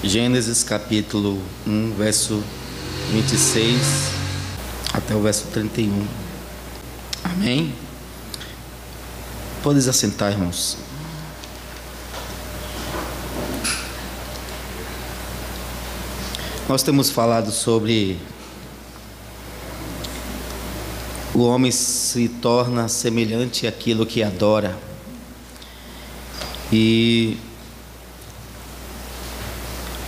Gênesis capítulo 1, verso 26 até o verso 31. Amém? Podes assentar, irmãos. Nós temos falado sobre o homem se torna semelhante àquilo que adora. E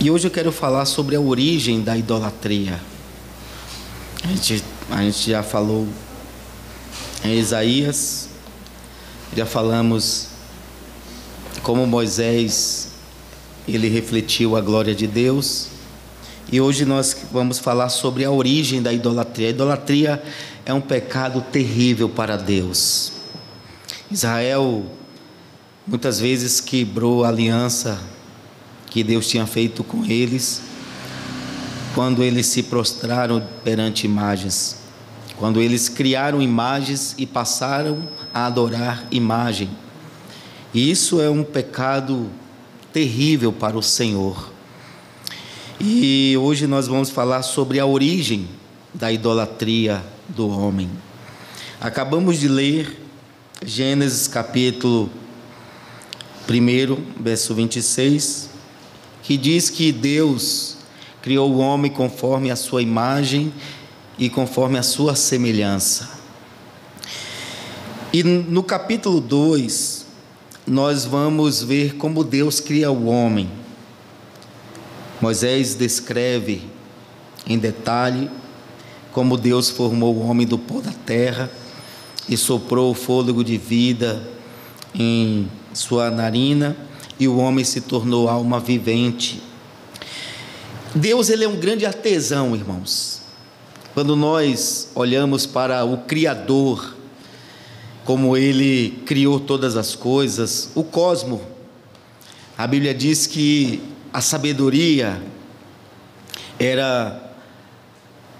hoje eu quero falar sobre a origem da idolatria. A gente já falou em Isaías, já falamos como Moisés, ele refletiu a glória de Deus. E hoje nós vamos falar sobre a origem da idolatria. A idolatria é um pecado terrível para Deus. Israel muitas vezes quebrou a aliança que Deus tinha feito com eles, quando eles se prostraram perante imagens, quando eles criaram imagens e passaram a adorar imagem. E isso é um pecado terrível para o Senhor. E hoje nós vamos falar sobre a origem da idolatria do homem. Acabamos de ler Gênesis capítulo 1, verso 26, que diz que Deus criou o homem conforme a sua imagem e conforme a sua semelhança. E no capítulo 2, nós vamos ver como Deus cria o homem. Moisés descreve em detalhe como Deus formou o homem do pó da terra e soprou o fôlego de vida em sua narina, e o homem se tornou alma vivente. Deus, ele é um grande artesão, irmãos. Quando nós olhamos para o Criador, como ele criou todas as coisas, o cosmos, a Bíblia diz que a sabedoria era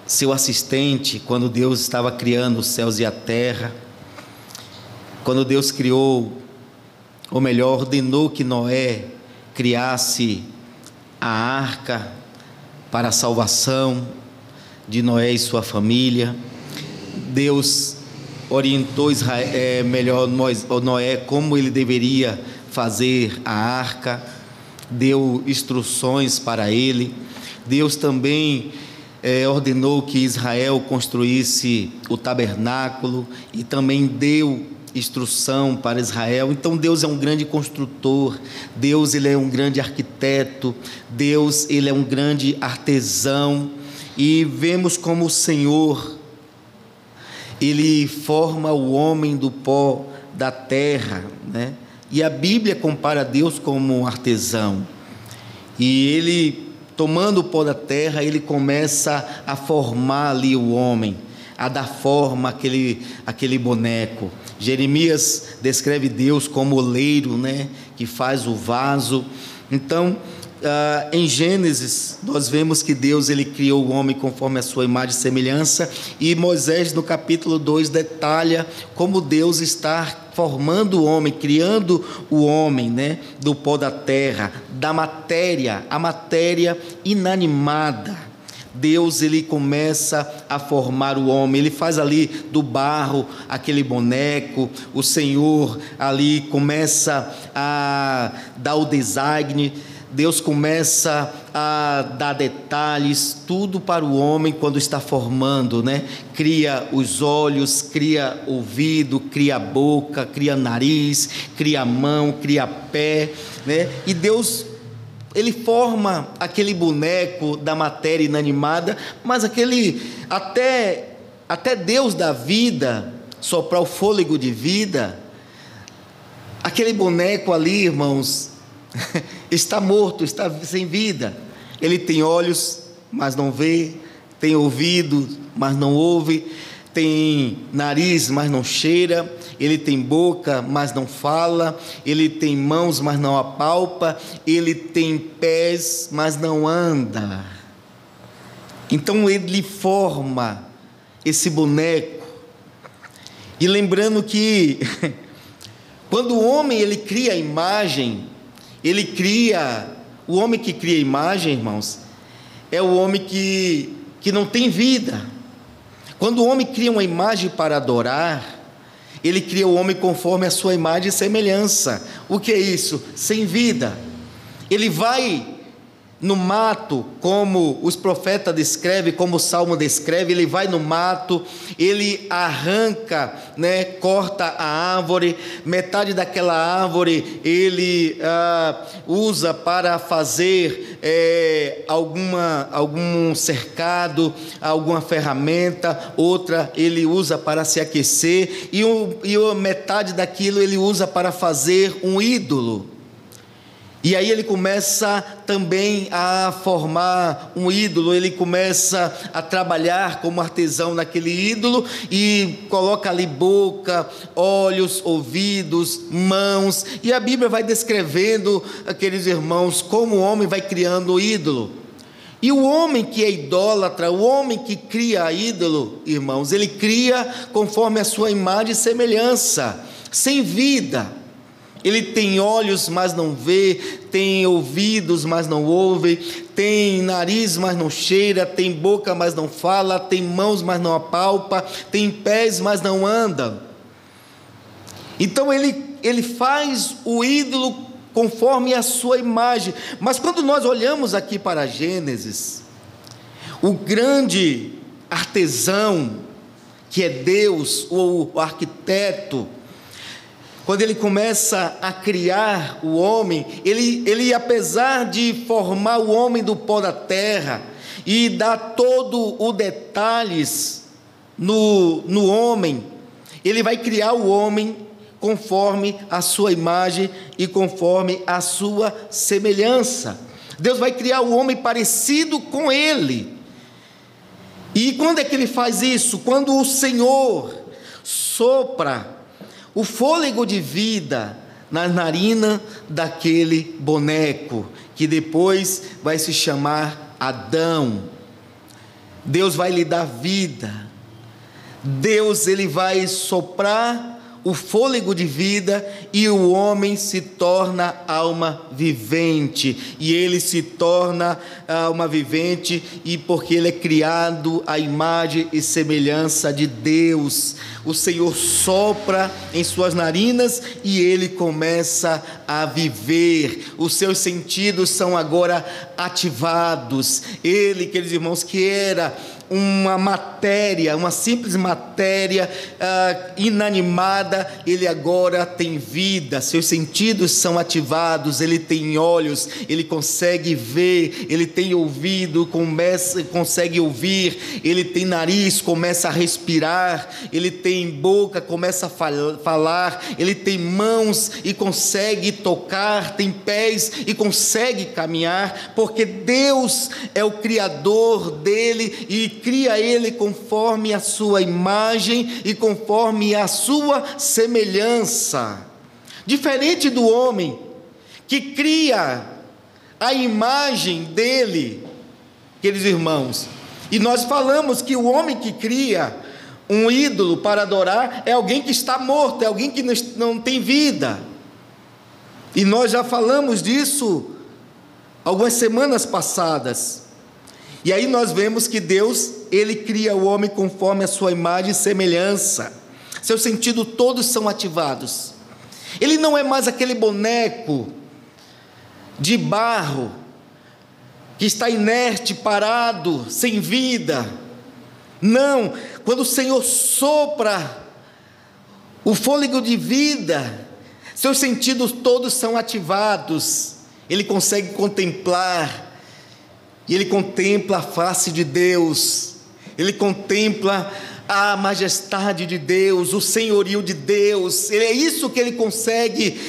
seu assistente quando Deus estava criando os céus e a terra. Quando Deus criou, ou melhor, ordenou que Noé criasse a arca para a salvação de Noé e sua família. Deus orientou Noé como ele deveria fazer a arca, deu instruções para ele. Deus também ordenou que Israel construísse o tabernáculo e também deu instrução para Israel. Então Deus é um grande construtor, Deus, ele é um grande arquiteto, Deus, ele é um grande artesão. E vemos como o Senhor, ele forma o homem do pó da terra, né? E a Bíblia compara Deus como um artesão, e ele, tomando o pó da terra, ele começa a formar ali o homem, a dar forma àquele boneco. Jeremias descreve Deus como oleiro, né, que faz o vaso. Então, em Gênesis, nós vemos que Deus, ele criou o homem conforme a sua imagem e semelhança, e Moisés, no capítulo 2, detalha como Deus está formando o homem, criando o homem, né, do pó da terra, da matéria, a matéria inanimada. Deus, ele começa a formar o homem, ele faz ali do barro aquele boneco. O Senhor ali começa a dar o design, Deus começa a dar detalhes, tudo para o homem quando está formando, né? Cria os olhos, cria ouvido, cria boca, cria nariz, cria mão, cria pé, né? E Deus, ele forma aquele boneco da matéria inanimada, mas até Deus da vida, soprar o fôlego de vida, aquele boneco ali, irmãos, está morto, está sem vida. Ele tem olhos, mas não vê, tem ouvido, mas não ouve, tem nariz, mas não cheira, ele tem boca, mas não fala, ele tem mãos, mas não apalpa, ele tem pés, mas não anda. Então ele forma esse boneco. E lembrando que quando o homem, ele cria a imagem, ele cria O homem que cria imagem, irmãos, é o homem que não tem vida. Quando o homem cria uma imagem para adorar, ele cria o homem conforme a sua imagem e semelhança. O que é isso? Sem vida. Ele vai no mato, como os profetas descrevem, como o Salmo descreve, ele vai no mato, ele arranca, corta a árvore, metade daquela árvore ele usa para fazer algum cercado, alguma ferramenta, outra ele usa para se aquecer, e metade daquilo ele usa para fazer um ídolo. E aí ele começa também a formar um ídolo, ele começa a trabalhar como artesão naquele ídolo e coloca ali boca, olhos, ouvidos, mãos, e a Bíblia vai descrevendo, aqueles irmãos, como o homem vai criando o ídolo. E o homem que é idólatra, o homem que cria ídolo, irmãos, ele cria conforme a sua imagem e semelhança, sem vida. Ele tem olhos, mas não vê, tem ouvidos, mas não ouve, tem nariz, mas não cheira, tem boca, mas não fala, tem mãos, mas não apalpa, tem pés, mas não anda. Então ele faz o ídolo conforme a sua imagem. Mas quando nós olhamos aqui para Gênesis, o grande artesão, que é Deus, o arquiteto, quando ele começa a criar o homem, ele apesar de formar o homem do pó da terra e dar todo o detalhes no homem, ele vai criar o homem conforme a sua imagem e conforme a sua semelhança. Deus vai criar o homem parecido com ele. E quando é que ele faz isso? Quando o Senhor sopra o fôlego de vida na narina daquele boneco, que depois vai se chamar Adão. Deus vai lhe dar vida. Deus, ele vai soprar o fôlego de vida e o homem se torna alma vivente, e ele se torna alma vivente, e porque ele é criado à imagem e semelhança de Deus, o Senhor sopra em suas narinas e ele começa a viver, os seus sentidos são agora ativados. Ele, queridos irmãos, que era uma matéria, uma simples matéria inanimada, ele agora tem vida, seus sentidos são ativados, ele tem olhos, ele consegue ver, ele tem ouvido, consegue ouvir, ele tem nariz, começa a respirar, ele tem boca, começa a falar, ele tem mãos e consegue tocar, tem pés e consegue caminhar, porque Deus é o Criador dele e cria ele conforme a sua imagem e conforme a sua semelhança. Diferente do homem que cria a imagem dele, queridos irmãos, e nós falamos que o homem que cria um ídolo para adorar é alguém que está morto, é alguém que não tem vida, e nós já falamos disso algumas semanas passadas. E aí nós vemos que Deus, ele cria o homem conforme a sua imagem e semelhança. Seus sentidos todos são ativados. Ele não é mais aquele boneco de barro que está inerte, parado, sem vida. Não, quando o Senhor sopra o fôlego de vida, seus sentidos todos são ativados. Ele consegue contemplar. E ele contempla a face de Deus, ele contempla a majestade de Deus, o senhorio de Deus. É isso que ele consegue,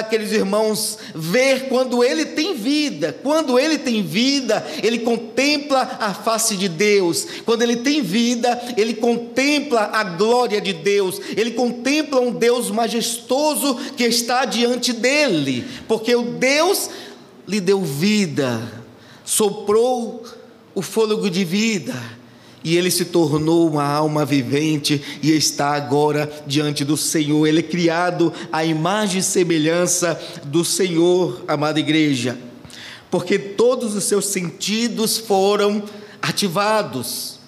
queridos irmãos, ver quando ele tem vida. Quando ele tem vida, ele contempla a face de Deus. Quando ele tem vida, ele contempla a glória de Deus. Ele contempla um Deus majestoso que está diante dele, porque o Deus lhe deu vida, soprou o fôlego de vida, e ele se tornou uma alma vivente, e está agora diante do Senhor. Ele é criado à imagem e semelhança do Senhor, amada igreja. porque todos os seus sentidos foram ativados.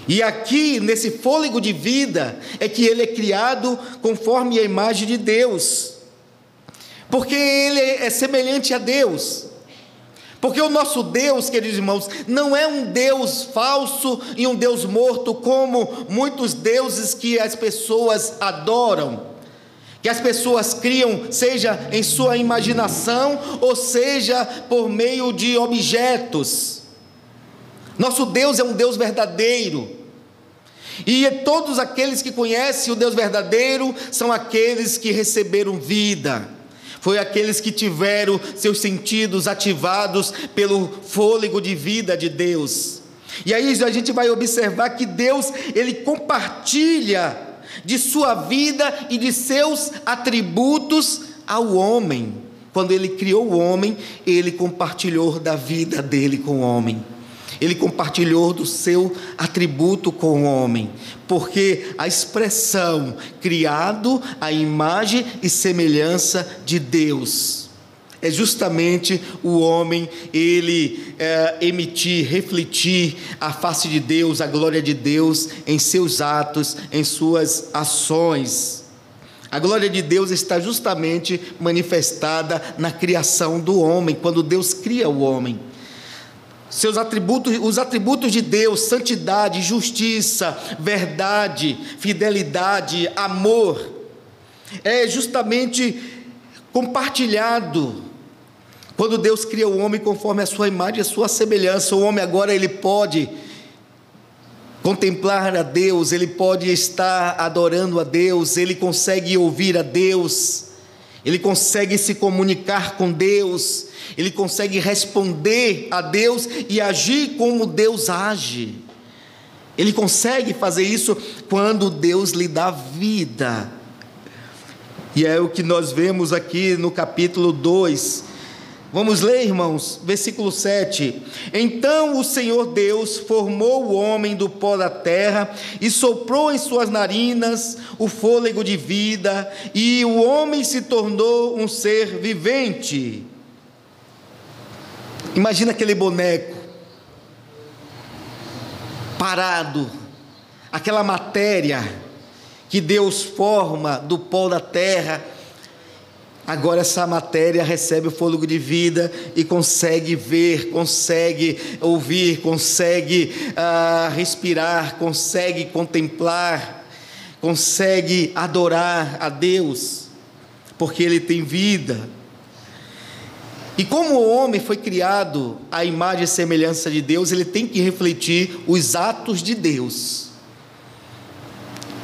E aqui, nesse fôlego de vida, é que ele é criado conforme a imagem de Deus, porque ele é semelhante a Deus. Porque o nosso Deus, queridos irmãos, não é um Deus falso e um Deus morto, como muitos deuses que as pessoas adoram, que as pessoas criam, seja em sua imaginação, ou seja por meio de objetos. Nosso Deus é um Deus verdadeiro, e todos aqueles que conhecem o Deus verdadeiro, são aqueles que receberam vida, foi aqueles que tiveram seus sentidos ativados pelo fôlego de vida de Deus. E aí a gente vai observar que Deus, ele compartilha de sua vida e de seus atributos ao homem. Quando ele criou o homem, ele compartilhou da vida dele com o homem. Ele compartilhou do seu atributo com o homem, porque a expressão criado à imagem e semelhança de Deus é justamente o homem, ele emitir, refletir a face de Deus, a glória de Deus em seus atos, em suas ações. A glória de Deus está justamente manifestada na criação do homem, quando Deus cria o homem. Seus atributos, os atributos de Deus, santidade, justiça, verdade, fidelidade, amor, é justamente compartilhado quando Deus cria o homem conforme a sua imagem e a sua semelhança. O homem agora ele pode contemplar a Deus, ele pode estar adorando a Deus, ele consegue ouvir a Deus, ele consegue se comunicar com Deus, ele consegue responder a Deus e agir como Deus age. Ele consegue fazer isso quando Deus lhe dá vida. E é o que nós vemos aqui no capítulo 2. Vamos ler, irmãos, versículo 7. Então o Senhor Deus formou o homem do pó da terra e soprou em suas narinas o fôlego de vida, e o homem se tornou um ser vivente. Imagina aquele boneco parado, aquela matéria que Deus forma do pó da terra. Agora essa matéria recebe o fôlego de vida e consegue ver, consegue ouvir, consegue respirar, consegue contemplar, consegue adorar a Deus, porque ele tem vida. E como o homem foi criado à imagem e semelhança de Deus, ele tem que refletir os atos de Deus.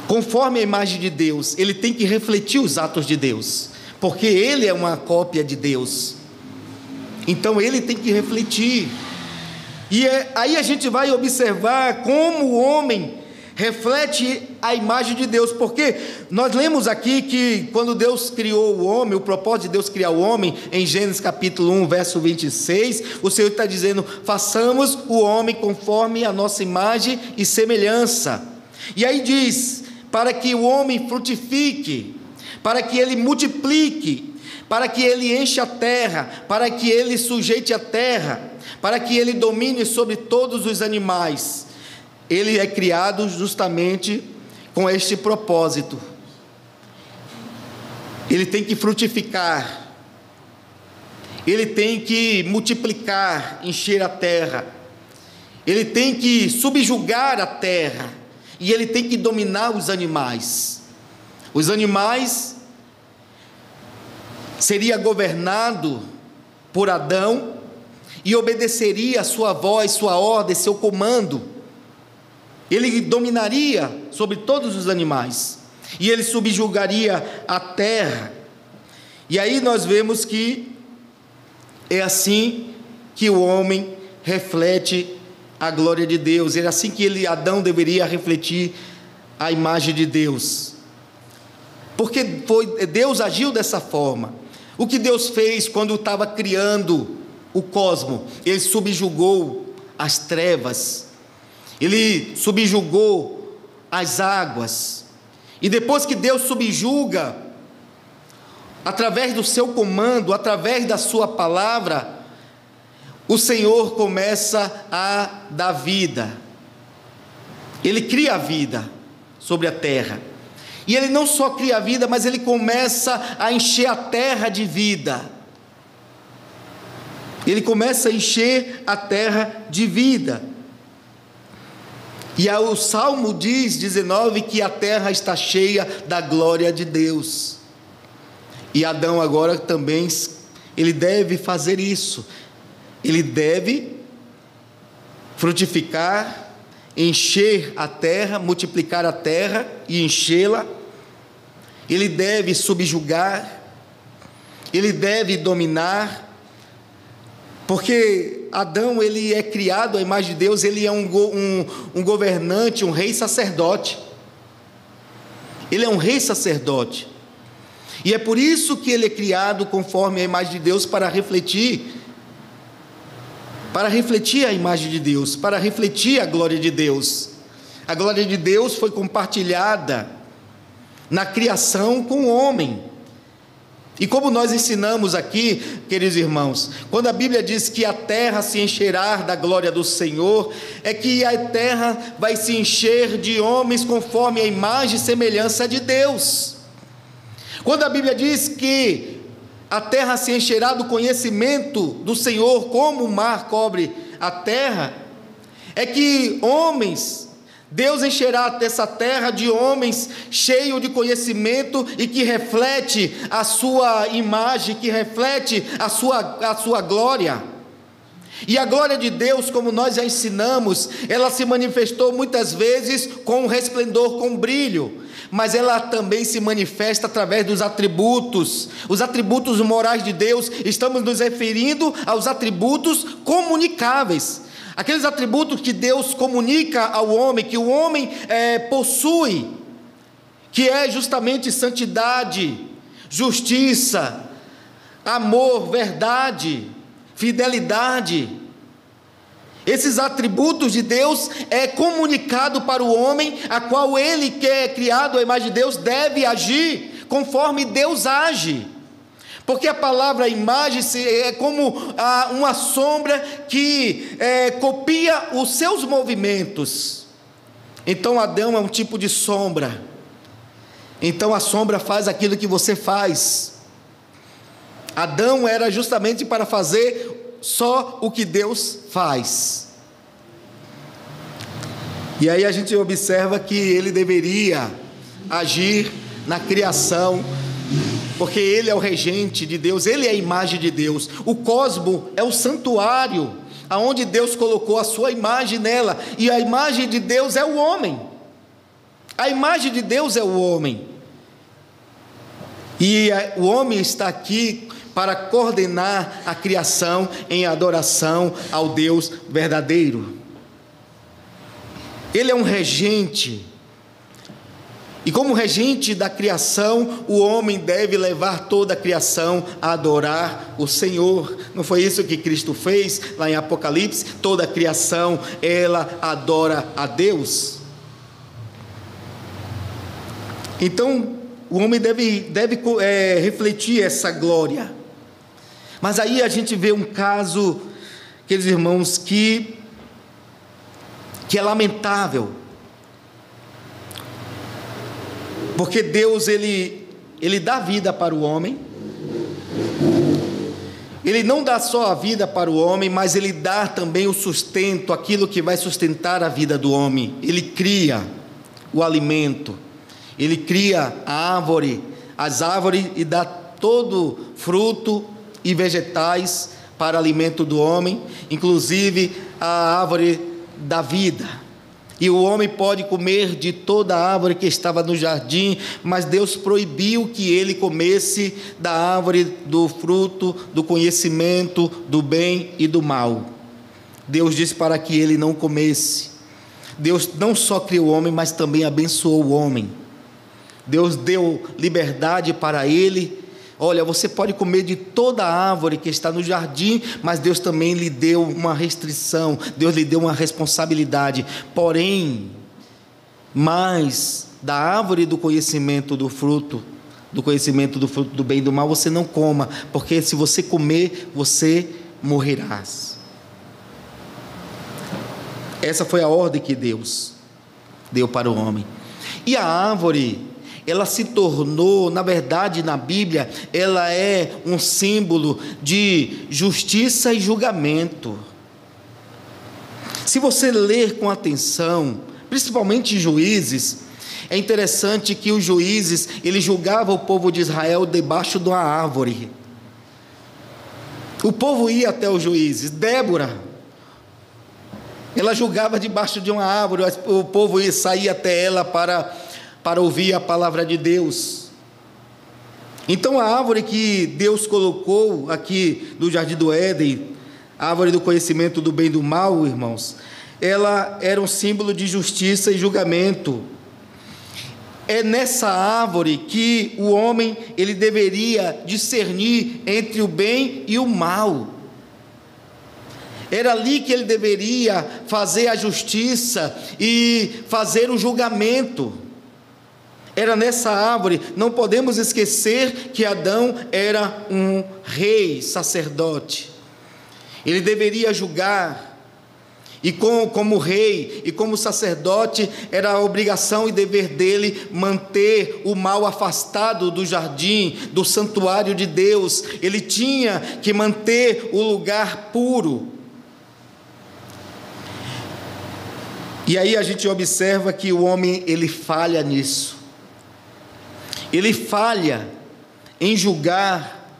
Conforme a imagem de Deus, ele tem que refletir os atos de Deus, porque ele é uma cópia de Deus. Então ele tem que refletir. E aí a gente vai observar como o homem reflete a imagem de Deus, porque nós lemos aqui que quando Deus criou o homem, o propósito de Deus criar o homem, em Gênesis capítulo 1, verso 26, o Senhor está dizendo: façamos o homem conforme a nossa imagem e semelhança. E aí diz, para que o homem frutifique, para que ele multiplique, para que ele encha a terra, para que ele sujeite a terra, para que ele domine sobre todos os animais. Ele é criado justamente com este propósito. Ele tem que frutificar, ele tem que multiplicar, encher a terra, ele tem que subjugar a terra, e ele tem que dominar os animais. Os animais seria governado por Adão e obedeceria a sua voz, sua ordem, seu comando. Ele dominaria sobre todos os animais e ele subjugaria a terra. E aí nós vemos que é assim que o homem reflete a glória de Deus. É assim que Adão deveria refletir a imagem de Deus, porque Deus agiu dessa forma. O que Deus fez quando estava criando o cosmos? Ele subjugou as trevas, ele subjugou as águas, e depois que Deus subjuga, através do seu comando, através da sua palavra, o Senhor começa a dar vida. Ele cria a vida sobre a terra. E Ele não só cria a vida, mas Ele começa a encher a terra de vida. Ele começa a encher a terra de vida. E o Salmo diz, 19, que a terra está cheia da glória de Deus. E Adão agora também, ele deve fazer isso. Ele deve frutificar, encher a terra, multiplicar a terra e enchê-la. Ele deve subjugar, ele deve dominar, porque Adão, ele é criado à imagem de Deus, ele é um governante, um rei sacerdote. Ele é um rei sacerdote. E é por isso que ele é criado conforme a imagem de Deus, para refletir a imagem de Deus, para refletir a glória de Deus. A glória de Deus foi compartilhada na criação com o homem. E como nós ensinamos aqui, queridos irmãos, quando a Bíblia diz que a terra se encherá da glória do Senhor, é que a terra vai se encher de homens conforme a imagem e semelhança de Deus. Quando a Bíblia diz que a terra se encherá do conhecimento do Senhor, como o mar cobre a terra, é que Deus encherá dessa terra de homens cheios de conhecimento e que reflete a sua imagem, que reflete a sua glória. E a glória de Deus, como nós já ensinamos, ela se manifestou muitas vezes com resplendor, com brilho, mas ela também se manifesta através dos atributos. Os atributos morais de Deus, estamos nos referindo aos atributos comunicáveis. Aqueles atributos que Deus comunica ao homem, que o homem possui, que é justamente santidade, justiça, amor, verdade, fidelidade. Esses atributos de Deus é comunicado para o homem, a qual ele, que é criado à imagem de Deus, deve agir conforme Deus age. Porque a palavra imagem é como uma sombra que copia os seus movimentos. Então Adão é um tipo de sombra. Então a sombra faz aquilo que você faz. Adão era justamente para fazer só o que Deus faz. E aí a gente observa que ele deveria agir na criação, porque ele é o regente de Deus, ele é a imagem de Deus. O cosmo é o santuário, aonde Deus colocou a sua imagem nela, e a imagem de Deus é o homem. A imagem de Deus é o homem. E o homem está aqui para coordenar a criação em adoração ao Deus verdadeiro. Ele é um regente. E como regente da criação, o homem deve levar toda a criação a adorar o Senhor. Não foi isso que Cristo fez lá em Apocalipse? Toda a criação, ela adora a Deus. Então, o homem deve refletir essa glória. Mas aí a gente vê um caso, queridos irmãos, que é lamentável. Porque Deus, ele dá vida para o homem. Ele não dá só a vida para o homem, mas ele dá também o sustento, aquilo que vai sustentar a vida do homem. Ele cria o alimento. Ele cria as árvores e dá todo fruto e vegetais para alimento do homem, inclusive a árvore da vida. E o homem pode comer de toda a árvore que estava no jardim, mas Deus proibiu que ele comesse da árvore do fruto do conhecimento do bem e do mal. Deus disse para que ele não comesse. Deus não só criou o homem, mas também abençoou o homem. Deus deu liberdade para ele. Olha, você pode comer de toda a árvore que está no jardim, mas Deus também lhe deu uma restrição, Deus lhe deu uma responsabilidade. Porém, mais da árvore do conhecimento do fruto do bem e do mal, você não coma, porque se você comer, você morrerás. Essa foi a ordem que Deus deu para o homem. E a árvore, ela se tornou, na verdade, na Bíblia, ela é um símbolo de justiça e julgamento. Se você ler com atenção, principalmente em Juízes, é interessante que os juízes, eles julgavam o povo de Israel debaixo de uma árvore. O povo ia até os juízes. Débora, ela julgava debaixo de uma árvore, o povo ia sair até ela para ouvir a palavra de Deus. Então a árvore que Deus colocou aqui no Jardim do Éden, a árvore do conhecimento do bem e do mal, irmãos, ela era um símbolo de justiça e julgamento. É nessa árvore que o homem, ele deveria discernir entre o bem e o mal. Era ali que ele deveria fazer a justiça e fazer o julgamento. Era nessa árvore. Não podemos esquecer que Adão era um rei, sacerdote. Ele deveria julgar. E como rei e como sacerdote, era a obrigação e dever dele manter o mal afastado do jardim, do santuário de Deus. Ele tinha que manter o lugar puro. E aí a gente observa que o homem, ele falha nisso. Ele falha em julgar,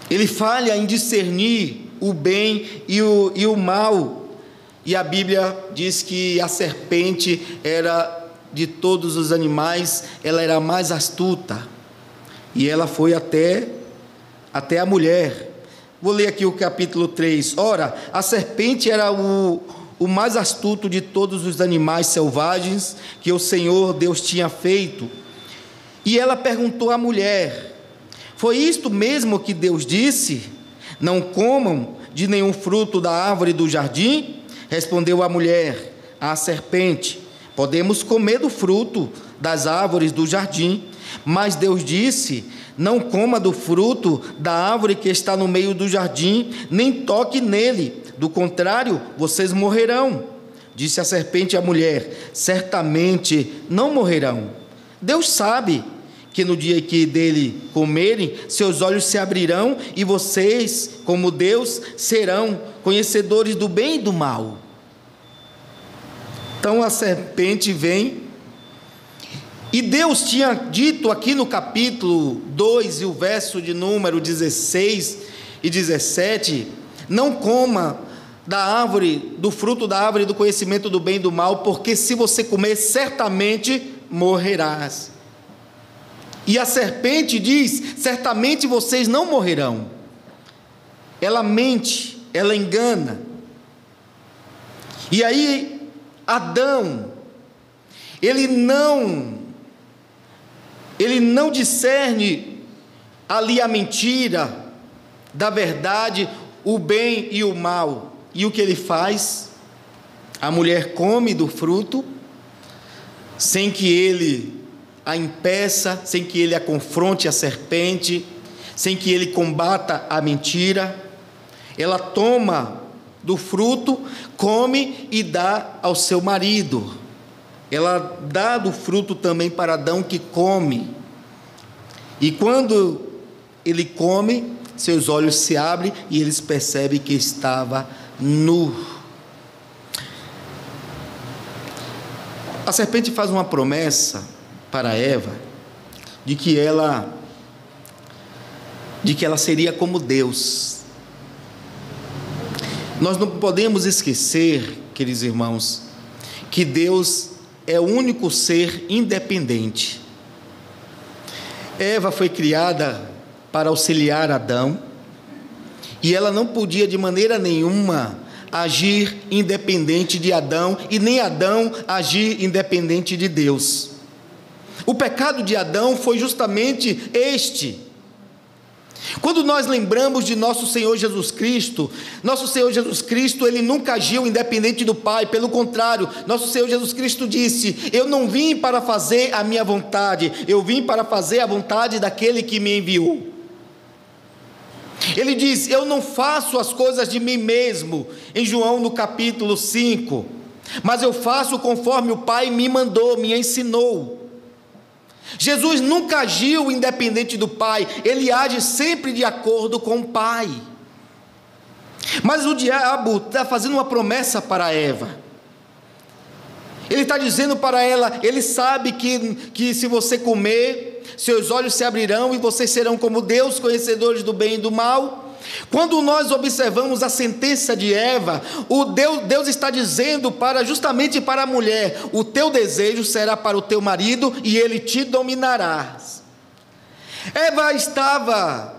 ele falha em discernir o bem e o mal. E a Bíblia diz que a serpente era, de todos os animais, ela era a mais astuta. E ela foi até a mulher. Vou ler aqui o capítulo 3. Ora, a serpente era o mais astuto de todos os animais selvagens que o Senhor Deus tinha feito. E ela perguntou à mulher: foi isto mesmo que Deus disse? Não comam de nenhum fruto da árvore do jardim? Respondeu a mulher à serpente: podemos comer do fruto das árvores do jardim, mas Deus disse: não coma do fruto da árvore que está no meio do jardim, nem toque nele, do contrário, vocês morrerão. Disse a serpente à mulher: certamente não morrerão. Deus sabe que no dia que dele comerem, seus olhos se abrirão e vocês, como Deus, serão conhecedores do bem e do mal. Então a serpente vem, e Deus tinha dito aqui no capítulo 2 e o verso de número 16 e 17, não coma da árvore, do fruto da árvore do conhecimento do bem e do mal, porque se você comer, certamente morrerás. E a serpente diz: certamente vocês não morrerão. Ela mente, ela engana. E aí Adão, ele não discerne ali a mentira da verdade, o bem e o mal. E o que ele faz? A mulher come do fruto, sem que ele a impeça, sem que ele a confronte a serpente, sem que ele combata a mentira. Ela toma do fruto, come e dá ao seu marido. Ela dá do fruto também para Adão, que come. E quando ele come, seus olhos se abrem e eles percebem que estava nu. A serpente faz uma promessa para Eva, de que ela seria como Deus. Nós não podemos esquecer, queridos irmãos, que Deus é o único ser independente. Eva foi criada para auxiliar Adão, e ela não podia de maneira nenhuma agir independente de Adão, e nem Adão agir independente de Deus. O pecado de Adão foi justamente este. Quando nós lembramos de nosso Senhor Jesus Cristo, ele nunca agiu independente do Pai, pelo contrário, nosso Senhor Jesus Cristo disse: eu não vim para fazer a minha vontade, eu vim para fazer a vontade daquele que me enviou. Ele diz: eu não faço as coisas de mim mesmo, em João no capítulo 5, mas eu faço conforme o Pai me mandou, me ensinou. Jesus nunca agiu independente do Pai, ele age sempre de acordo com o Pai. Mas o diabo está fazendo uma promessa para Eva. Ele está dizendo para ela, ele sabe que se você comer, seus olhos se abrirão e vocês serão como Deus, conhecedores do bem e do mal. Quando nós observamos a sentença de Eva, Deus está dizendo justamente para a mulher: o teu desejo será para o teu marido e ele te dominará. Eva estava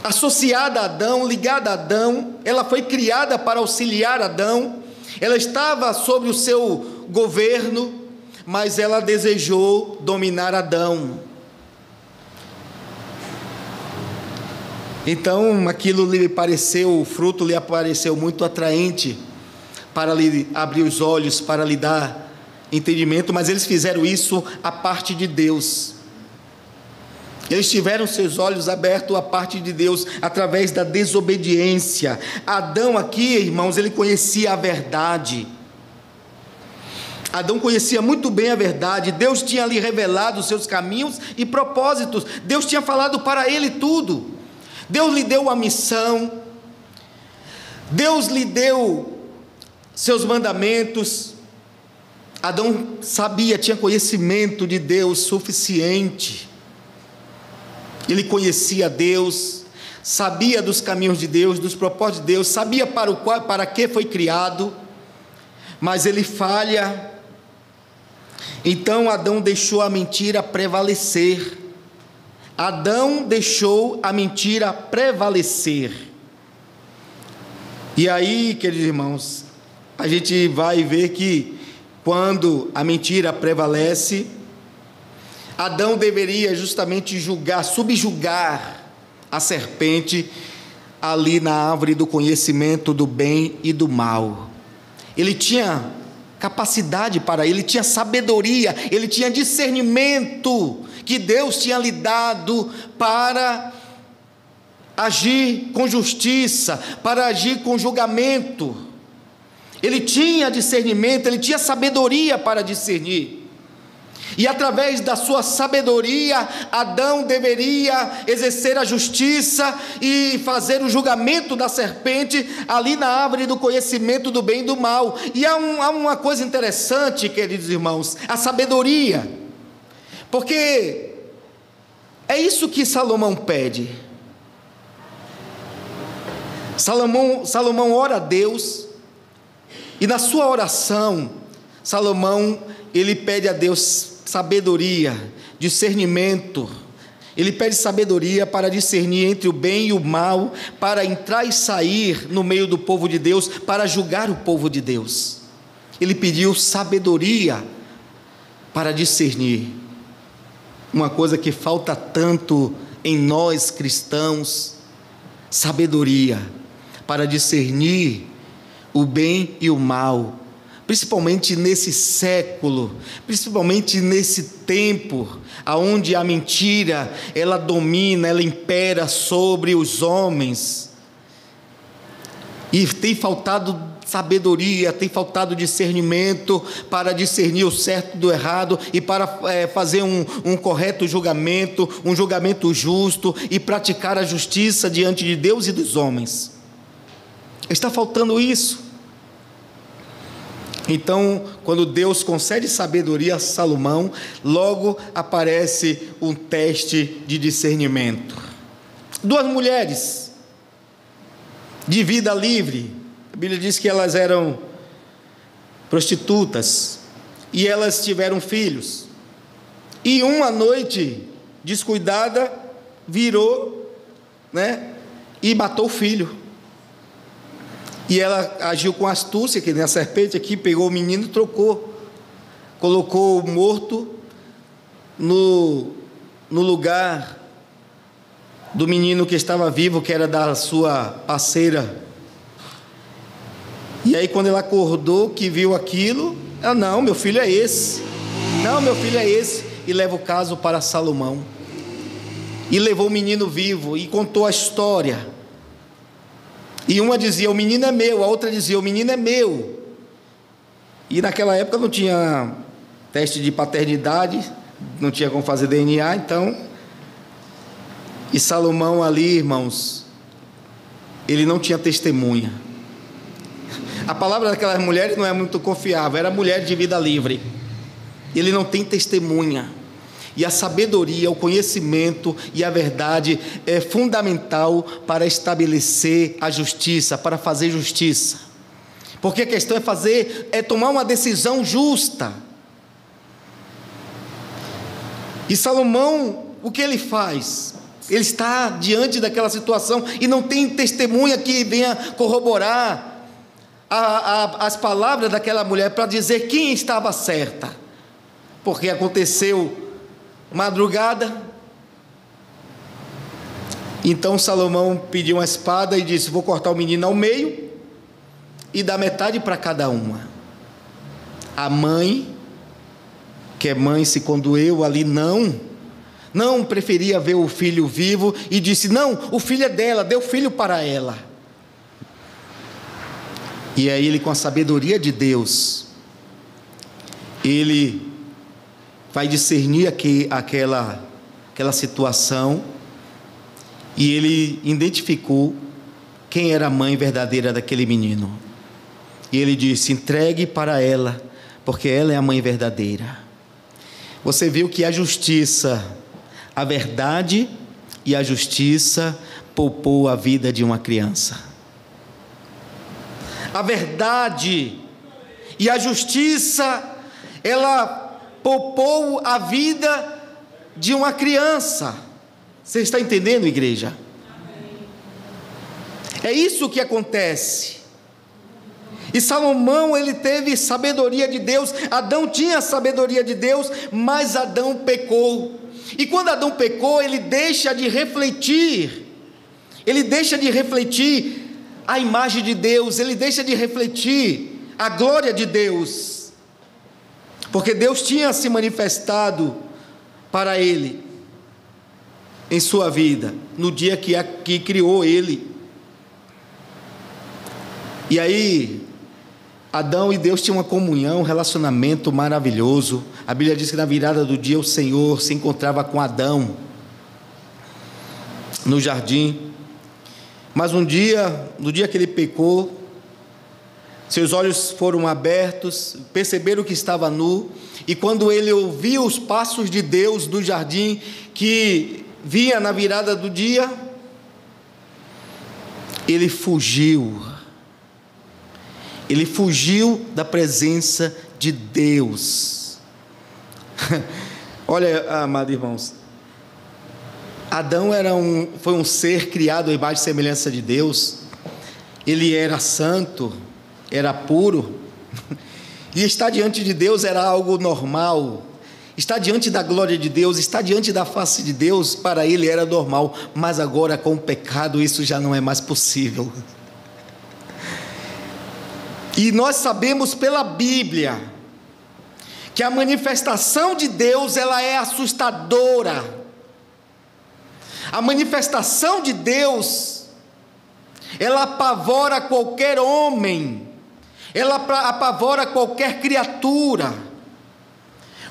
associada a Adão, ligada a Adão, ela foi criada para auxiliar Adão, ela estava sob o seu governo, mas ela desejou dominar Adão. Então aquilo lhe pareceu, o fruto lhe pareceu muito atraente, para lhe abrir os olhos, para lhe dar entendimento, mas eles fizeram isso à parte de Deus. Eles tiveram seus olhos abertos à parte de Deus, através da desobediência. Adão aqui, irmãos, ele conhecia a verdade. Adão conhecia muito bem a verdade. Deus tinha lhe revelado os seus caminhos e propósitos. Deus tinha falado para ele tudo. Deus lhe deu a missão. Deus lhe deu seus mandamentos. Adão sabia, tinha conhecimento de Deus suficiente. Ele conhecia Deus, sabia dos caminhos de Deus, dos propósitos de Deus, sabia para que foi criado, mas ele falha. Então Adão deixou a mentira prevalecer. Adão deixou a mentira prevalecer. E aí, queridos irmãos, a gente vai ver que quando a mentira prevalece, Adão deveria justamente subjugar a serpente ali na árvore do conhecimento do bem e do mal. Ele tinha capacidade para ele tinha sabedoria, ele tinha discernimento que Deus tinha lhe dado para agir com justiça, para agir com julgamento. Ele tinha discernimento, ele tinha sabedoria para discernir. E através da sua sabedoria, Adão deveria exercer a justiça e fazer o julgamento da serpente ali na árvore do conhecimento do bem e do mal. E há uma coisa interessante, queridos irmãos, a sabedoria, porque é isso que Salomão pede. Salomão ora a Deus, e na sua oração, Salomão, ele pede a Deus sabedoria, discernimento. Ele pede sabedoria para discernir entre o bem e o mal, para entrar e sair no meio do povo de Deus, para julgar o povo de Deus. Ele pediu sabedoria para discernir. Uma coisa que falta tanto em nós cristãos: sabedoria para discernir o bem e o mal. Principalmente nesse século, principalmente nesse tempo, onde a mentira, ela domina, ela impera sobre os homens, e tem faltado sabedoria, tem faltado discernimento para discernir o certo do errado, e para fazer um correto julgamento, um julgamento justo, e praticar a justiça diante de Deus e dos homens. Está faltando isso. Então, quando Deus concede sabedoria a Salomão, logo aparece um teste de discernimento. Duas mulheres de vida livre, a Bíblia diz que elas eram prostitutas, e elas tiveram filhos, e uma noite, descuidada, virou, e matou o filho. E ela agiu com astúcia, que nem a serpente aqui, pegou o menino e trocou, colocou o morto no lugar do menino que estava vivo, que era da sua parceira. E aí, quando ela acordou, que viu aquilo, ela: não, meu filho é esse, não, meu filho é esse, e leva o caso para Salomão. e levou o menino vivo e contou a história. E uma dizia: o menino é meu, a outra dizia: o menino é meu. E naquela época não tinha teste de paternidade, não tinha como fazer DNA, então. E Salomão ali, irmãos, ele não tinha testemunha. A palavra daquelas mulheres não é muito confiável, era mulher de vida livre. Ele não tem testemunha. E a sabedoria, o conhecimento e a verdade é fundamental para estabelecer a justiça, para fazer justiça. Porque a questão é tomar uma decisão justa. E Salomão, o que ele faz? Ele está diante daquela situação e não tem testemunha que venha corroborar as palavras daquela mulher para dizer quem estava certa. Porque aconteceu madrugada. Então Salomão pediu uma espada e disse: vou cortar o menino ao meio e dar metade para cada uma. A mãe, que é mãe, se condoeu ali, não preferia ver o filho vivo e disse: não, o filho é dela, dê o filho para ela. E aí ele, com a sabedoria de Deus, ele vai discernir aquela situação, e ele identificou quem era a mãe verdadeira daquele menino. E ele disse: entregue para ela, porque ela é a mãe verdadeira. Você viu que a justiça, a verdade e a justiça poupou a vida de uma criança. A verdade e a justiça, ela poupou a vida de uma criança. Você está entendendo, igreja? É isso que acontece. E Salomão, ele teve sabedoria de Deus. Adão tinha sabedoria de Deus, mas Adão pecou. E quando Adão pecou, ele deixa de refletir a imagem de Deus, ele deixa de refletir a glória de Deus, porque Deus tinha se manifestado para ele em sua vida, no dia que criou ele. E aí Adão e Deus tinham uma comunhão, um relacionamento maravilhoso. A Bíblia diz que na virada do dia o Senhor se encontrava com Adão no jardim. Mas no dia que ele pecou, seus olhos foram abertos, perceberam que estava nu, e quando ele ouviu os passos de Deus no jardim, que vinha na virada do dia, ele fugiu da presença de Deus. Olha, amados irmãos, Adão foi um ser criado à imagem e semelhança de Deus. Ele era santo, era puro, e estar diante de Deus era algo normal. Estar diante da glória de Deus, estar diante da face de Deus, para ele era normal. Mas agora, com o pecado, isso já não é mais possível. E nós sabemos pela Bíblia que a manifestação de Deus, ela é assustadora. A manifestação de Deus, ela apavora qualquer homem, ela apavora qualquer criatura.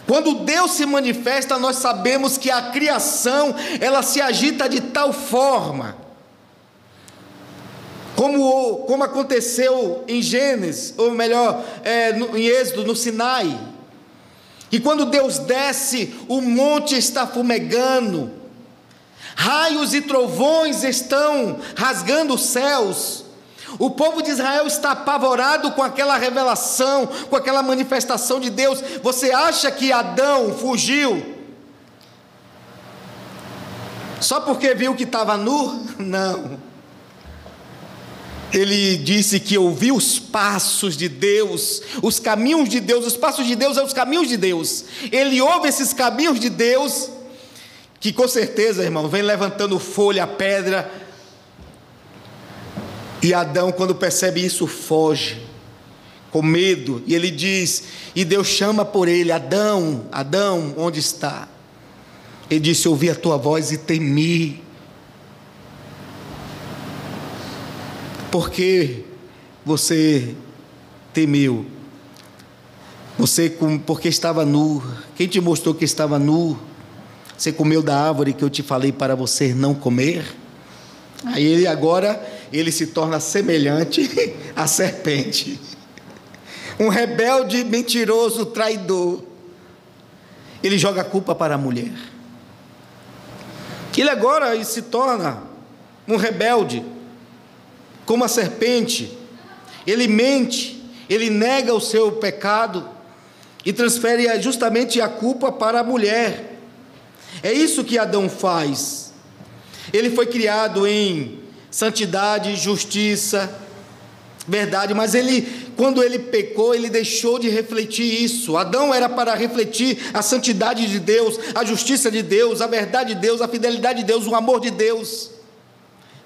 Quando Deus se manifesta, nós sabemos que a criação, ela se agita de tal forma, como aconteceu em Gênesis, ou melhor, em Êxodo, no Sinai. E quando Deus desce, o monte está fumegando, raios e trovões estão rasgando os céus. O povo de Israel está apavorado com aquela revelação, com aquela manifestação de Deus. Você acha que Adão fugiu só porque viu que estava nu? Não. Ele disse que ouviu os passos de Deus, os caminhos de Deus. Os passos de Deus são os caminhos de Deus. Ele ouve esses caminhos de Deus, que com certeza, irmão, vem levantando folha, pedra. E Adão, quando percebe isso, foge, com medo. E ele diz, e Deus chama por ele: Adão, Adão, onde está? Ele disse: ouvi a tua voz e temi. Por que você temeu? Porque estava nu. Quem te mostrou que estava nu? Você comeu da árvore que eu te falei para você não comer? Aí ele se torna semelhante à serpente. Um rebelde, mentiroso, traidor. Ele joga a culpa para a mulher. Ele agora se torna um rebelde, como a serpente. Ele mente, ele nega o seu pecado e transfere justamente a culpa para a mulher. É isso que Adão faz. Ele foi criado em santidade, justiça, verdade, mas quando ele pecou, ele deixou de refletir isso. Adão era para refletir a santidade de Deus, a justiça de Deus, a verdade de Deus, a fidelidade de Deus, o amor de Deus.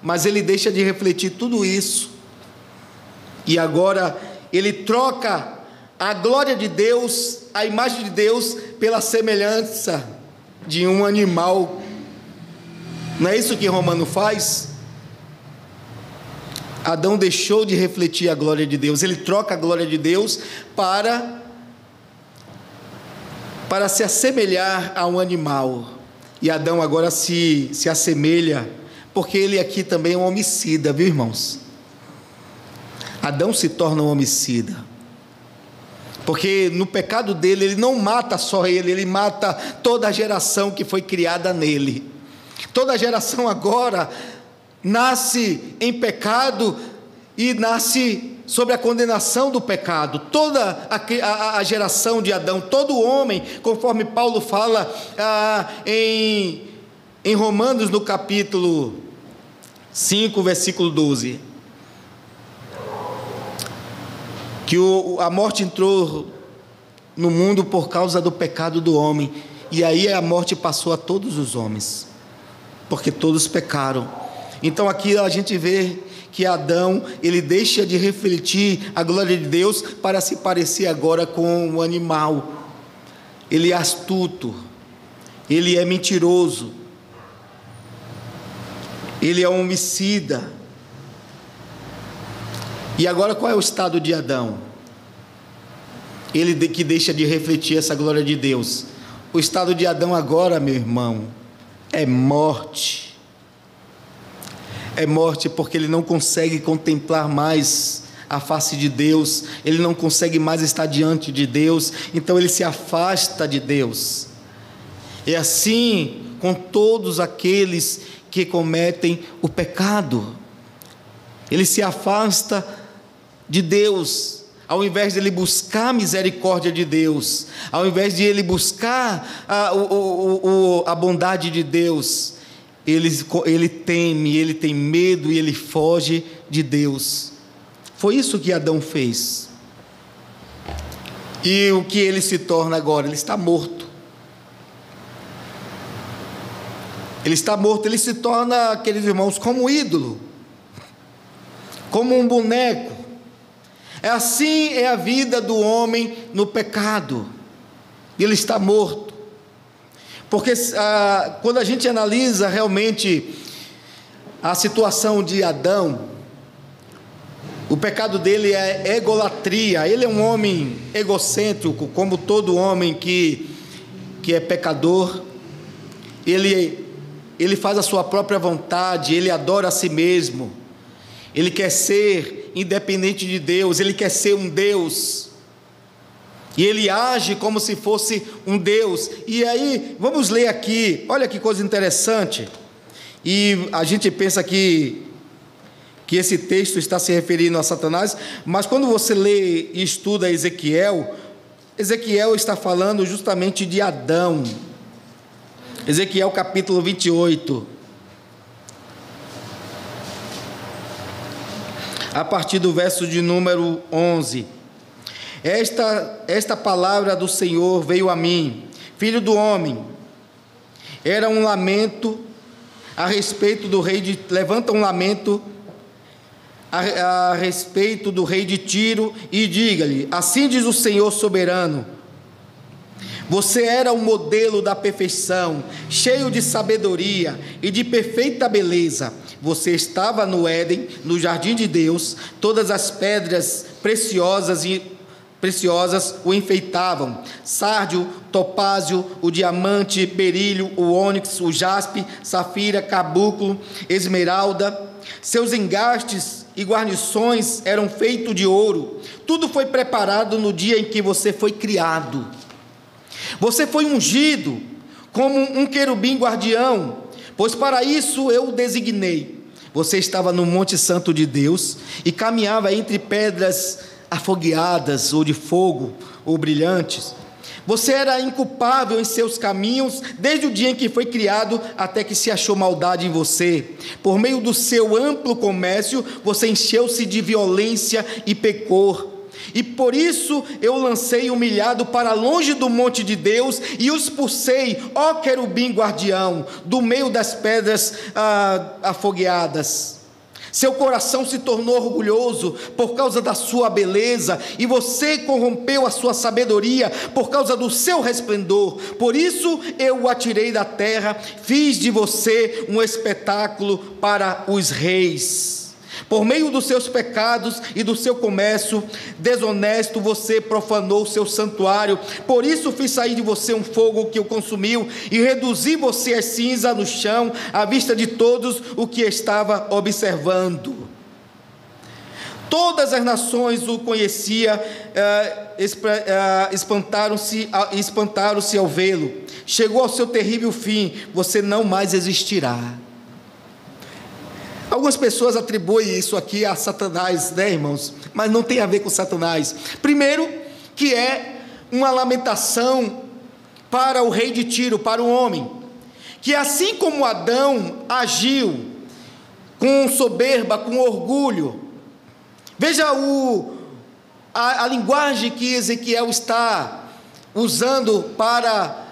Mas ele deixa de refletir tudo isso. E agora ele troca a glória de Deus, a imagem de Deus, pela semelhança de um animal. Não é isso que Romano faz? Adão deixou de refletir a glória de Deus. Ele troca a glória de Deus para se assemelhar a um animal. E Adão agora se assemelha, porque ele aqui também é um homicida, viu, irmãos? Adão se torna um homicida, porque no pecado dele, ele não mata só ele mata toda a geração que foi criada nele. Toda a geração agora nasce em pecado e nasce sobre a condenação do pecado. Toda a geração de Adão, todo homem, conforme Paulo fala em Romanos, no capítulo 5, versículo 12, que a morte entrou no mundo por causa do pecado do homem, e aí a morte passou a todos os homens, porque todos pecaram. Então aqui a gente vê que Adão, ele deixa de refletir a glória de Deus para se parecer agora com um animal. Ele é astuto, ele é mentiroso, ele é um homicida. E agora qual é o estado de Adão? Ele que deixa de refletir essa glória de Deus. O estado de Adão agora, meu irmão, é morte. É morte, porque ele não consegue contemplar mais a face de Deus, ele não consegue mais estar diante de Deus, então ele se afasta de Deus. É assim com todos aqueles que cometem o pecado. Ele se afasta de Deus, ao invés de ele buscar a misericórdia de Deus, ao invés de ele buscar a bondade de Deus, ele teme, ele tem medo e ele foge de Deus. Foi isso que Adão fez. E o que ele se torna agora? Ele está morto. Ele está morto, ele se torna, queridos irmãos, como um ídolo, como um boneco. Assim é a vida do homem no pecado. Ele está morto. Porque quando a gente analisa realmente a situação de Adão, o pecado dele é egolatria. Ele é um homem egocêntrico, como todo homem que é pecador. Ele faz a sua própria vontade, ele adora a si mesmo, ele quer ser independente de Deus, ele quer ser um Deus. E ele age como se fosse um Deus. E aí, vamos ler aqui, olha que coisa interessante. E a gente pensa que esse texto está se referindo a Satanás, mas quando você lê e estuda Ezequiel está falando justamente de Adão. Ezequiel capítulo 28. A partir do verso de número 11. Esta palavra do Senhor veio a mim, filho do homem. Era um lamento a respeito do rei levanta um lamento a respeito do rei de Tiro e diga-lhe: assim diz o Senhor soberano, Você era o modelo da perfeição, cheio de sabedoria e de perfeita beleza. Você estava no Éden, no jardim de Deus. Todas as pedras preciosas o enfeitavam: sárdio, topázio, o diamante, berílio, o ônix, o jaspe, safira, cabúculo, esmeralda. Seus engastes e guarnições eram feitos de ouro. Tudo foi preparado no dia em que você foi criado. Você foi ungido como um querubim guardião, pois para isso eu o designei. Você estava no Monte Santo de Deus e caminhava entre pedras afogueadas, ou de fogo, ou brilhantes. Você era inculpável em seus caminhos, desde o dia em que foi criado, até que se achou maldade em você. Por meio do seu amplo comércio, você encheu-se de violência e pecou. E por isso eu lancei humilhado para longe do monte de Deus, e o expulsei, ó querubim guardião, do meio das pedras afogueadas. Seu coração se tornou orgulhoso por causa da sua beleza, e você corrompeu a sua sabedoria por causa do seu resplendor. Por isso eu o atirei da terra, fiz de você um espetáculo para os reis. Por meio dos seus pecados e do seu comércio desonesto, você profanou o seu santuário. Por isso fiz sair de você um fogo que o consumiu, e reduzi você a cinza no chão, à vista de todos o que estava observando. Todas as nações o conheciam, espantaram-se ao vê-lo. Chegou ao seu terrível fim, você não mais existirá. Algumas pessoas atribuem isso aqui a Satanás, né, irmãos? Mas não tem a ver com Satanás. Primeiro, que é uma lamentação para o rei de Tiro, para o homem, que assim como Adão agiu com soberba, com orgulho. Veja a linguagem que Ezequiel está usando para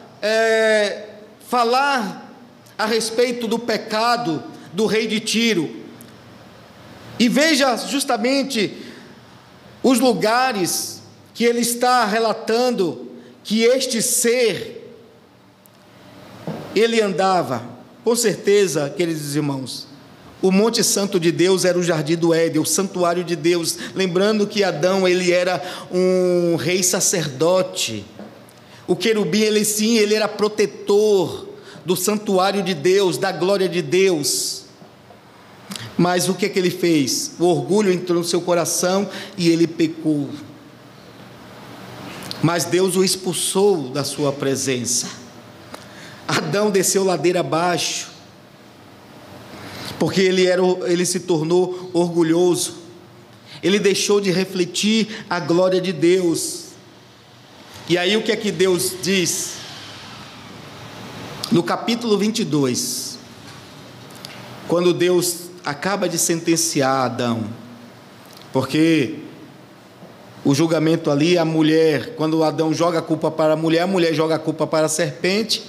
falar a respeito do pecado do rei de Tiro. E veja justamente os lugares que ele está relatando que este ser, ele andava. Com certeza, queridos irmãos, o Monte Santo de Deus era o jardim do Éden, o santuário de Deus. Lembrando que Adão, ele era um rei sacerdote. O querubim, ele era protetor do santuário de Deus, da glória de Deus. Mas o que é que ele fez? O orgulho entrou no seu coração e ele pecou. Mas Deus o expulsou da sua presença. Adão desceu ladeira abaixo, porque ele se tornou orgulhoso. Ele deixou de refletir a glória de Deus. E aí o que é que Deus diz? No capítulo 22, quando Deus acaba de sentenciar Adão, porque o julgamento ali, a mulher, quando Adão joga a culpa para a mulher joga a culpa para a serpente,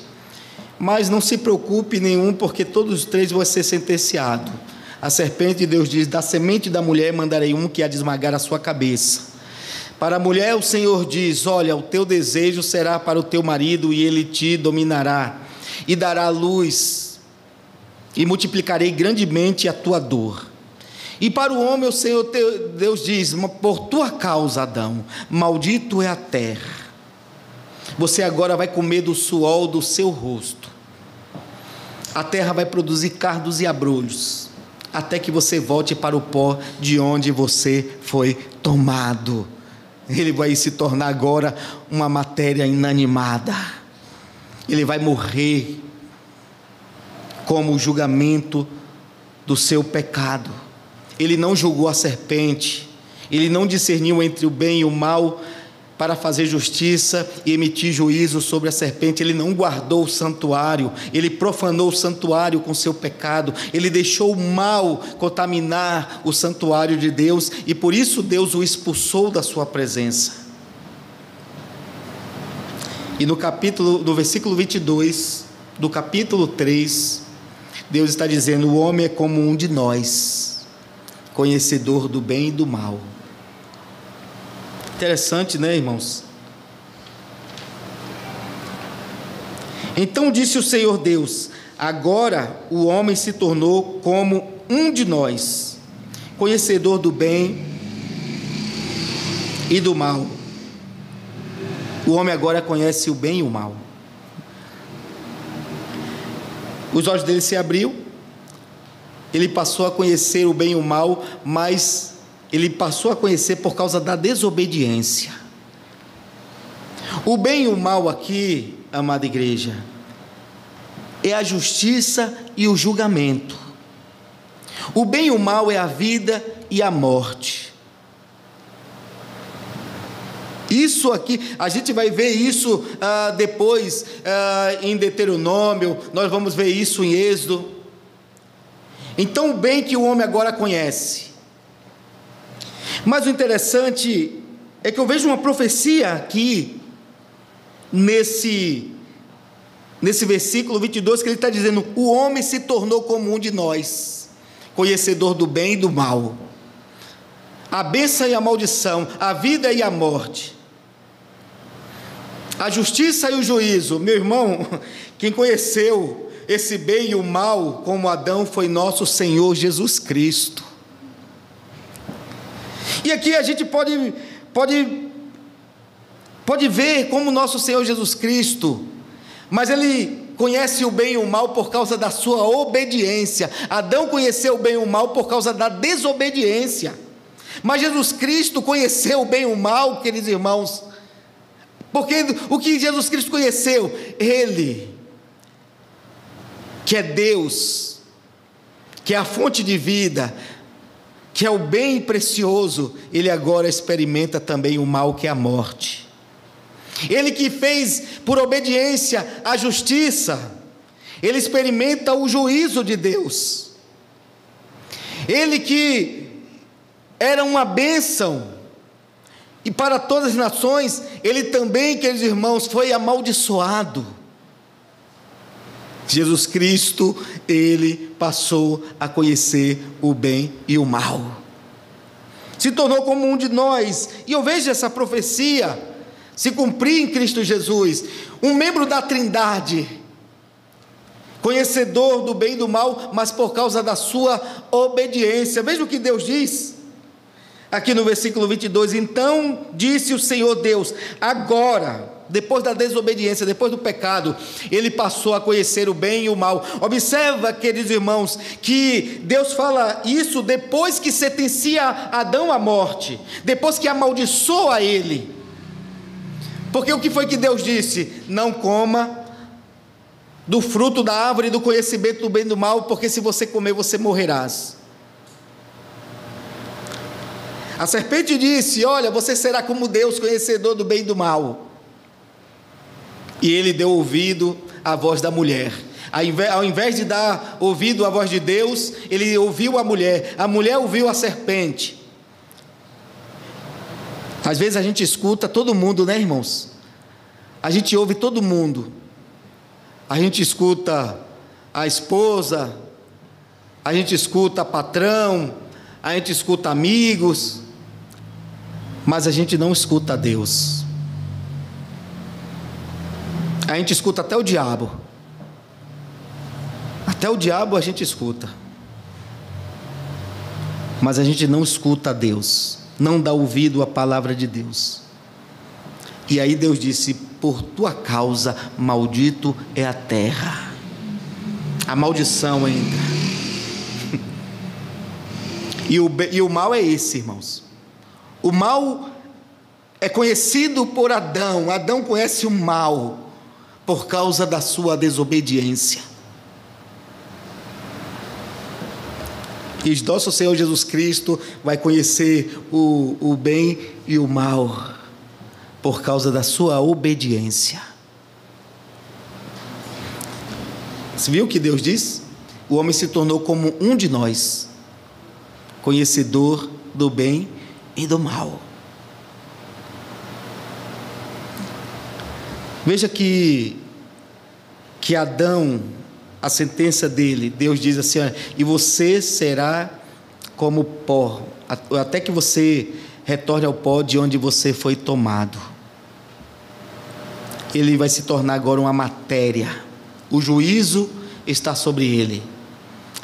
mas não se preocupe nenhum, porque todos os três vão ser sentenciados. A serpente, Deus diz: da semente da mulher mandarei um que há de esmagar a sua cabeça. Para a mulher o Senhor diz: olha, o teu desejo será para o teu marido, e ele te dominará, e dará luz, e multiplicarei grandemente a tua dor. E para o homem o Senhor Deus diz: por tua causa, Adão, maldito é a terra. Você agora vai comer do suor do seu rosto. A terra vai produzir cardos e abrolhos, até que você volte para o pó de onde você foi tomado. Ele vai se tornar agora uma matéria inanimada. Ele vai morrer como o julgamento do seu pecado. Ele não julgou a serpente, ele não discerniu entre o bem e o mal para fazer justiça e emitir juízo sobre a serpente. Ele não guardou o santuário, ele profanou o santuário com seu pecado, ele deixou o mal contaminar o santuário de Deus, e por isso Deus o expulsou da sua presença. E no versículo 22 do capítulo 3, Deus está dizendo: o homem é como um de nós, conhecedor do bem e do mal. Interessante, né, irmãos? Então disse o Senhor Deus: agora o homem se tornou como um de nós, conhecedor do bem e do mal. O homem agora conhece o bem e o mal. Os olhos dele se abriu, ele passou a conhecer o bem e o mal, mas ele passou a conhecer por causa da desobediência. O bem e o mal aqui, amada igreja, é a justiça e o julgamento. O bem e o mal é a vida e a morte. Isso aqui, a gente vai ver isso depois em Deuteronômio, nós vamos ver isso em Êxodo. Então, o bem que o homem agora conhece. Mas o interessante é que eu vejo uma profecia aqui, nesse versículo 22, que ele está dizendo: o homem se tornou como um de nós, conhecedor do bem e do mal, a bênção e a maldição, a vida e a morte, a justiça e o juízo. Meu irmão, quem conheceu esse bem e o mal como Adão foi nosso Senhor Jesus Cristo. E aqui a gente pode ver como nosso Senhor Jesus Cristo, mas ele conhece o bem e o mal por causa da sua obediência. Adão conheceu o bem e o mal por causa da desobediência, mas Jesus Cristo conheceu o bem e o mal, queridos irmãos, porque o que Jesus Cristo conheceu? Ele, que é Deus, que é a fonte de vida, que é o bem precioso, ele agora experimenta também o mal, que é a morte. Ele que fez por obediência a justiça, ele experimenta o juízo de Deus. Ele que era uma bênção e para todas as nações, ele também, queridos irmãos, foi amaldiçoado. Jesus Cristo, ele passou a conhecer o bem e o mal, se tornou como um de nós. E eu vejo essa profecia se cumprir em Cristo Jesus, um membro da Trindade, conhecedor do bem e do mal, mas por causa da sua obediência. Veja o que Deus diz aqui no versículo 22, então disse o Senhor Deus, agora, depois da desobediência, depois do pecado, ele passou a conhecer o bem e o mal. Observa, queridos irmãos, que Deus fala isso depois que sentencia Adão à morte, depois que amaldiçoa ele, porque o que foi que Deus disse? Não coma do fruto da árvore do conhecimento do bem e do mal, porque se você comer, você morrerás. A serpente disse, olha, você será como Deus, conhecedor do bem e do mal. E ele deu ouvido à voz da mulher. Ao invés de dar ouvido à voz de Deus, ele ouviu a mulher ouviu a serpente. Às vezes a gente escuta todo mundo, né, irmãos? A gente ouve todo mundo. A gente escuta a esposa, a gente escuta patrão, a gente escuta amigos, mas a gente não escuta a Deus. A gente escuta até o diabo. Até o diabo a gente escuta. Mas a gente não escuta a Deus, não dá ouvido à palavra de Deus. E aí Deus disse, por tua causa maldito é a terra. A maldição entra. E o mal é esse, irmãos. O mal é conhecido por Adão. Adão conhece o mal por causa da sua desobediência. E nosso Senhor Jesus Cristo vai conhecer o bem e o mal por causa da sua obediência. Você viu o que Deus diz? O homem se tornou como um de nós, conhecedor do bem e do mal. Veja que Adão, a sentença dele, Deus diz assim, olha, e você será como pó, até que você retorne ao pó de onde você foi tomado. Ele vai se tornar agora uma matéria. o juízo está sobre ele.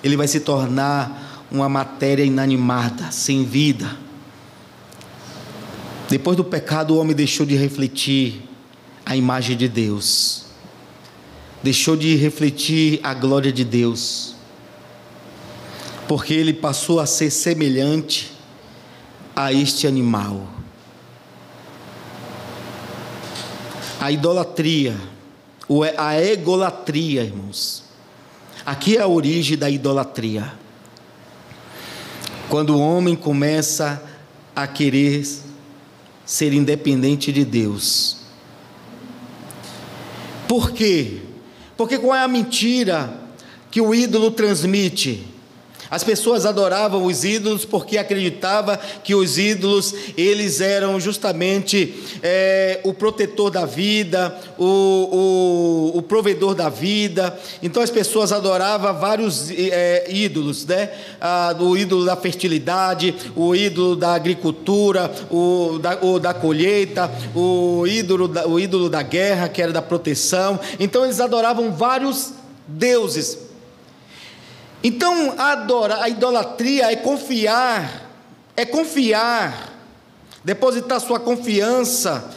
Ele vai se tornar uma matéria inanimada, sem vida. Depois do pecado, o homem deixou de refletir a imagem de Deus, deixou de refletir a glória de Deus, porque ele passou a ser semelhante a este animal. A idolatria, a egolatria, irmãos. Aqui é a origem da idolatria. Quando o homem começa a querer ser independente de Deus. Por quê? Porque qual é a mentira que o ídolo transmite? As pessoas adoravam os ídolos porque acreditavam que os ídolos, eles eram justamente o protetor da vida, o provedor da vida. Então as pessoas adoravam vários ídolos, né? O ídolo da fertilidade, o ídolo da agricultura, o da colheita, o ídolo da guerra, que era da proteção. Então eles adoravam vários deuses. Então a idolatria é confiar, depositar sua confiança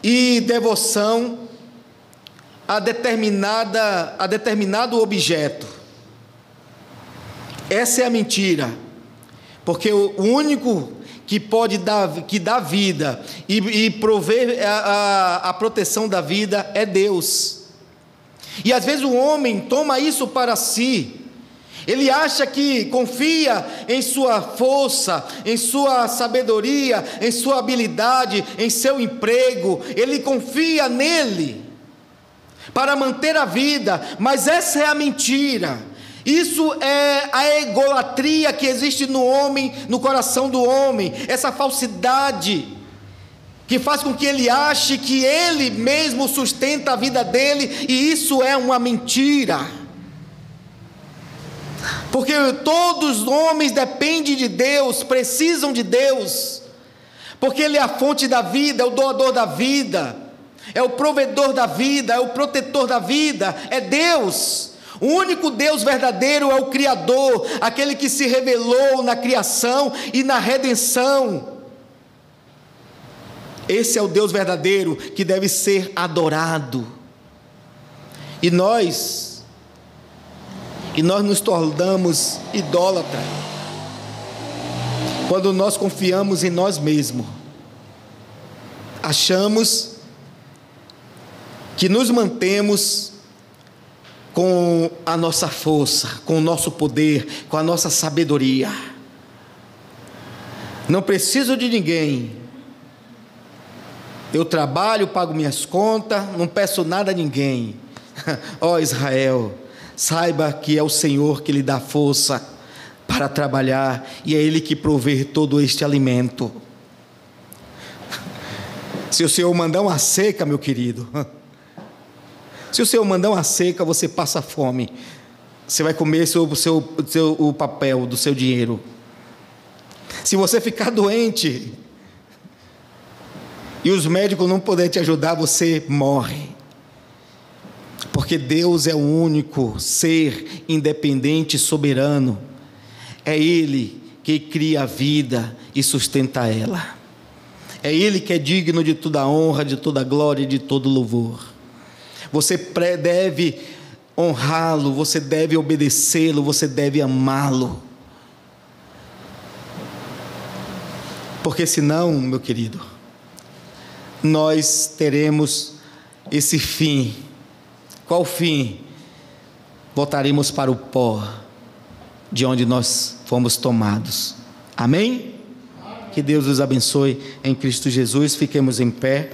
e devoção a determinado objeto. Essa é a mentira, porque o único que pode dar vida e prover a proteção da vida é Deus. E às vezes o homem toma isso para si. Ele acha que confia em sua força, em sua sabedoria, em sua habilidade, em seu emprego. Ele confia nele para manter a vida, mas essa é a mentira. Isso é a egolatria que existe no homem, no coração do homem, essa falsidade que faz com que ele ache que ele mesmo sustenta a vida dele, e isso é uma mentira. Porque todos os homens dependem de Deus, precisam de Deus, porque Ele é a fonte da vida, é o doador da vida, é o provedor da vida, é o protetor da vida, é Deus. O único Deus verdadeiro é o Criador, aquele que se revelou na criação e na redenção. Esse é o Deus verdadeiro que deve ser adorado. E nós nos tornamos idólatras quando nós confiamos em nós mesmos. Achamos que nos mantemos com a nossa força, com o nosso poder, com a nossa sabedoria. Não preciso de ninguém. Eu trabalho, pago minhas contas, não peço nada a ninguém. Ó Israel, saiba que é o Senhor que lhe dá força para trabalhar, e é Ele que provê todo este alimento. Se o Senhor mandar uma seca, meu querido, se o Senhor mandar uma seca, você passa fome. Você vai comer o papel do seu dinheiro. Se você ficar doente e os médicos não puderem te ajudar, você morre. Porque Deus é o único ser independente e soberano. É Ele que cria a vida e sustenta ela. É Ele que é digno de toda a honra, de toda a glória e de todo louvor. Você deve honrá-lo, você deve obedecê-lo, você deve amá-lo. Porque senão, meu querido, nós teremos esse fim. Qual fim? Voltaremos para o pó de onde nós fomos tomados. Amém? Que Deus os abençoe em Cristo Jesus. Fiquemos em pé.